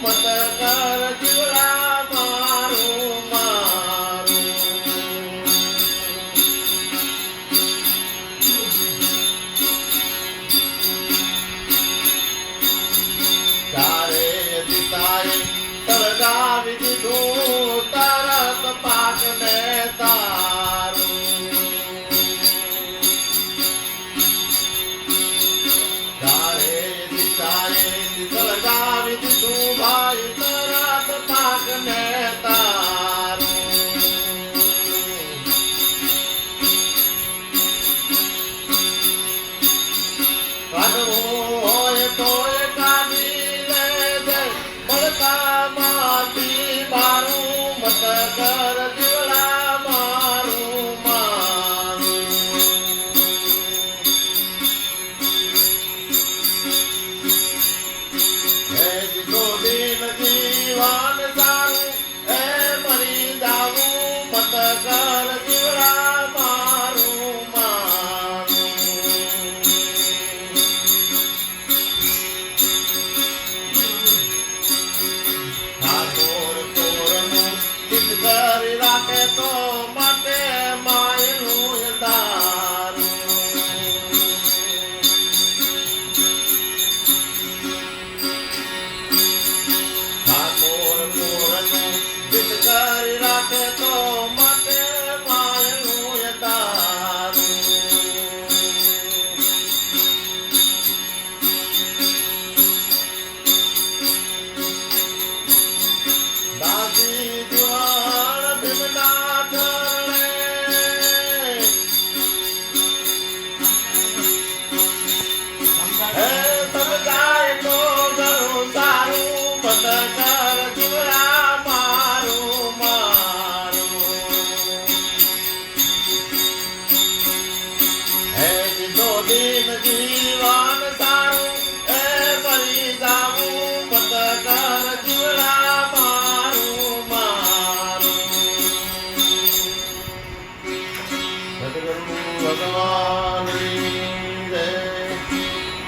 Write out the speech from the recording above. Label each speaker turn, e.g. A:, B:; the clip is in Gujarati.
A: મત કર જીવડા મારું મારું તારે દિતાએ સળગાવી દીધું તરત પાક ને તારું તારે દિતાએ સળગાવી દીધું ભાઈ તરત પાક ને તારું કાઢવું હોય તો કાઢી લેજે મળતા માટી મારું મત કર જીવડા મારું મારું હે જીતો દિન જીવન સારું હે મરી જાવું મત કર જીવડા મારું મારું ઠાકોર તોરનું ચિત કરી રાખે તો માટે માયનું દારું ઠાકોર તોરનું ચિત કરી રાખે તો માટે માયનું દારું દાસી દિવાણ ભીમના ચરણે હે સમજાય તો ઘણું સારું મત કર જીવડા